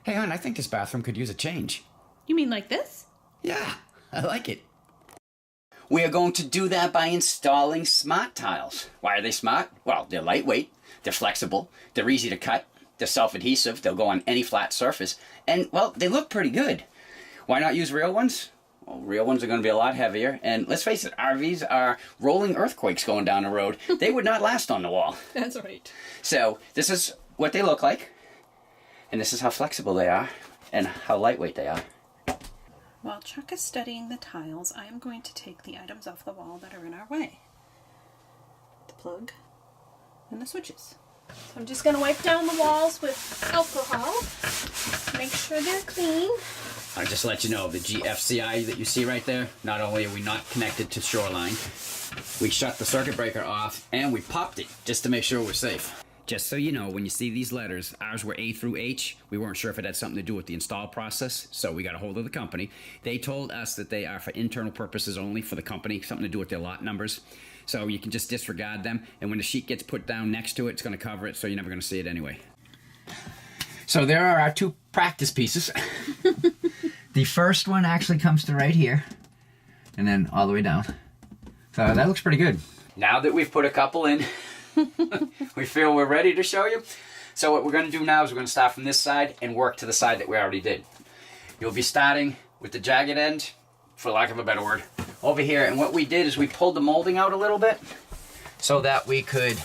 Hey, hon, I think this bathroom could use a change. You mean like this? Yeah, I like it. We are going to do that by installing smart tiles. Why are they smart? Well, they're lightweight, they're flexible, they're easy to cut, they're self-adhesive, they'll go on any flat surface, and, well, they look pretty good. Why not use real ones? Well, real ones are going to be a lot heavier, and let's face it, RVs are rolling earthquakes going down the road. They would not last on the wall. That's right. So, this is what they look like, and this is how flexible they are, and how lightweight they are. While Chuck is studying the tiles, I am going to take the items off the wall that are in our way. The plug and the switches. So I'm just going to wipe down the walls with alcohol. Make sure they're clean. I'll just let you know, the GFCI that you see right there, not only are we not connected to shoreline, we shut the circuit breaker off and we popped it just to make sure we're safe. Just so you know, when you see these letters, ours were A through H. We weren't sure if it had something to do with the install process, so we got a hold of the company. They told us that they are for internal purposes only for the company, something to do with their lot numbers. So you can just disregard them, and when the sheet gets put down next to it, it's going to cover it, so you're never going to see it anyway. So there are our two practice pieces. The first one actually comes to right here, and then all the way down. So that looks pretty good. Now that we've put a couple in, we feel we're ready to show you. So what we're going to do now is we're going to start from this side and work to the side that we already did. You'll be starting with the jagged end, for lack of a better word, over here. And what we did is we pulled the molding out a little bit so that we could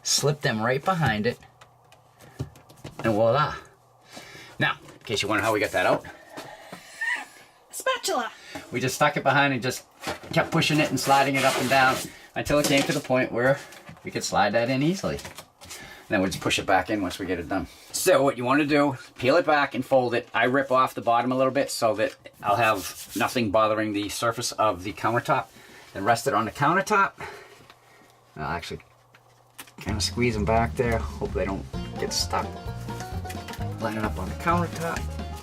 slip them right behind it. And voila. Now, in case you wonder how we got that out, Spatula! we just stuck it behind and just kept pushing it and sliding it up and down until it came to the point where we could slide that in easily. And then we'll just push it back in once we get it done. So what you want to do, peel it back and fold it. I rip off the bottom a little bit so that I'll have nothing bothering the surface of the countertop. Then rest it on the countertop. I'll actually kind of squeeze them back there. Hope they don't get stuck. Line it up on the countertop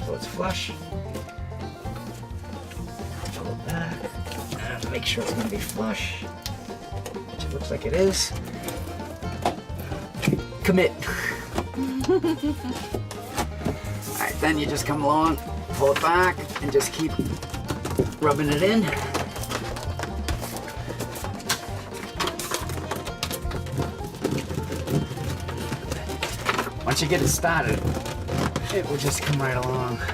so it's flush. Pull it back. And make sure it's going to be flush. Which it looks like it is. Commit. Alright, then you just come along, pull it back, and just keep rubbing it in. Once you get it started, it will just come right along. I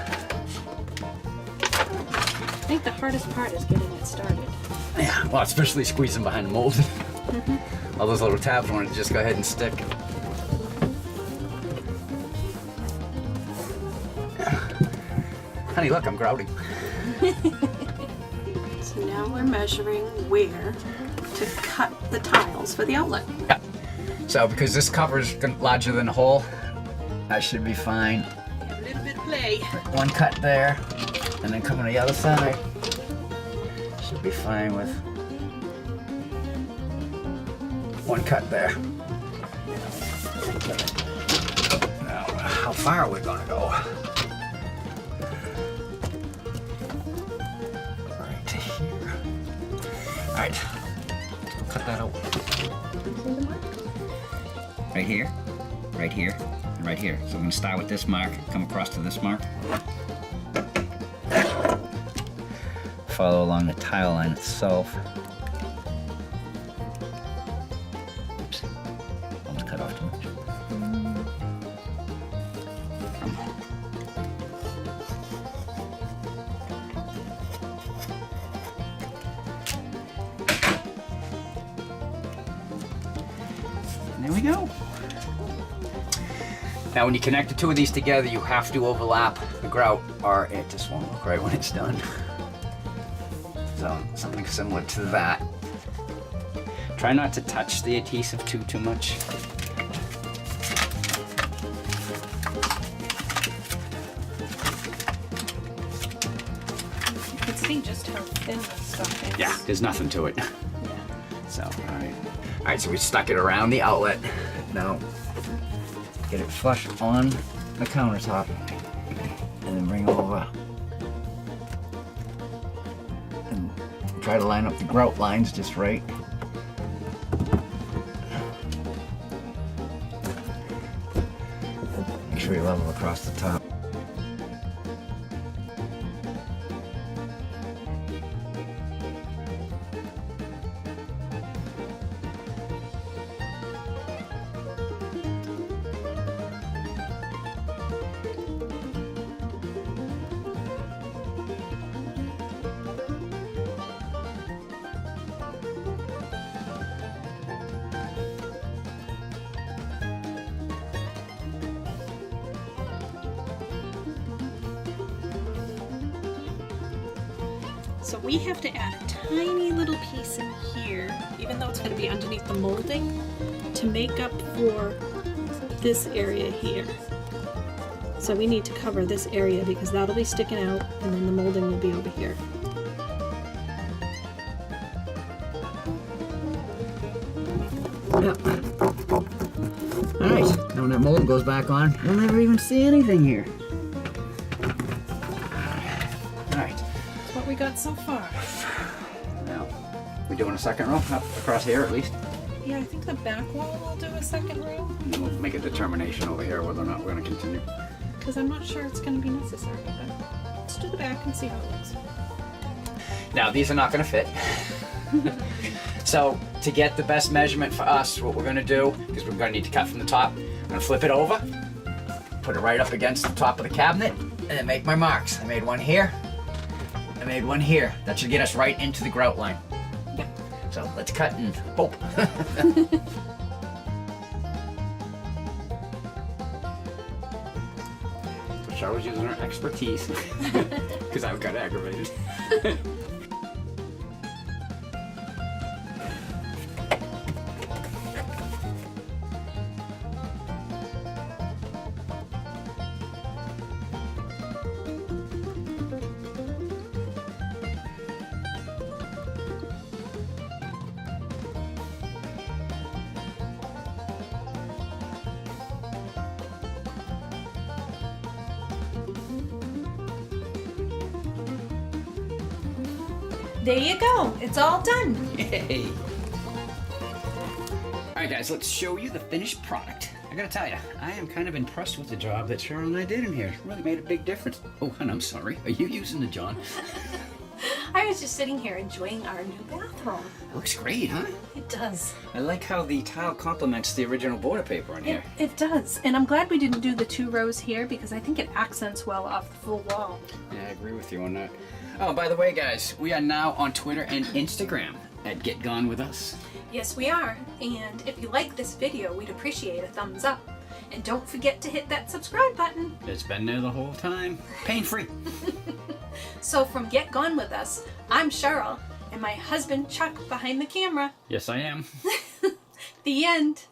think the hardest part is getting it started. Yeah, well, especially squeezing behind the mold. All those little tabs want to just go ahead and stick. Honey, look, I'm grouting. So now we're measuring where to cut the tiles for the outlet. Yeah. So because this cover's larger than the hole, that should be fine. A little bit of play. One cut there, and then come on the other side. Should be fine with one cut there. Now, how far are we gonna go? Right to here. All right, let's cut that out. Right here, right here, and right here. So I'm gonna start with this mark, come across to this mark. Follow along the tile line itself. Oops, almost cut off too much. And there we go. Now when you connect the two of these together, you have to overlap the grout or it just won't look right when it's done. So something similar to that. Try not to touch the adhesive too much. You can see just how thin this stuff is. Yeah, there's nothing to it. Yeah. So, alright. Alright, so we stuck it around the outlet. Now, get it flush on the countertop. And then bring it over. And try to line up the grout lines just right. Make sure you level across the top. So we have to add a tiny little piece in here, even though it's going to be underneath the molding, to make up for this area here. So we need to cover this area because that'll be sticking out and then the molding will be over here. Yep. Alright, now when that mold goes back on, you'll never even see anything here. Alright. That's what we got so far. Now, we doing a second row up across here at least? Yeah, I think the back wall will do a second row. And then we'll make a determination over here whether or not we're going to continue. Because I'm not sure it's going to be necessary, but let's do the back and see how it looks. Now, these are not going to fit. So, to get the best measurement for us, what we're going to do, because we're going to need to cut from the top, I'm going to flip it over, put it right up against the top of the cabinet, and then make my marks. I made one here. I made one here. That should get us right into the grout line. Yeah. So, let's cut and boop. Cheryl's using her expertise because I've got aggravated. There you go. It's all done. Yay! Alright guys, let's show you the finished product. I gotta tell you, I am kind of impressed with the job that Cheryl and I did in here. It really made a big difference. Oh, and I'm sorry. Are you using the John? I was just sitting here enjoying our new bathroom. Looks great, huh? It does. I like how the tile complements the original border paper in here. It does. And I'm glad we didn't do the 2 rows here because I think it accents well off the full wall. Yeah, I agree with you on that. Oh, by the way, guys, we are now on Twitter and Instagram at GetGonewithUS. Yes, we are. And if you like this video, we'd appreciate a thumbs up. And don't forget to hit that subscribe button. It's been there the whole time. Pain-free. So from Get Gone With Us, I'm Cheryl, and my husband Chuck behind the camera. Yes, I am. The end.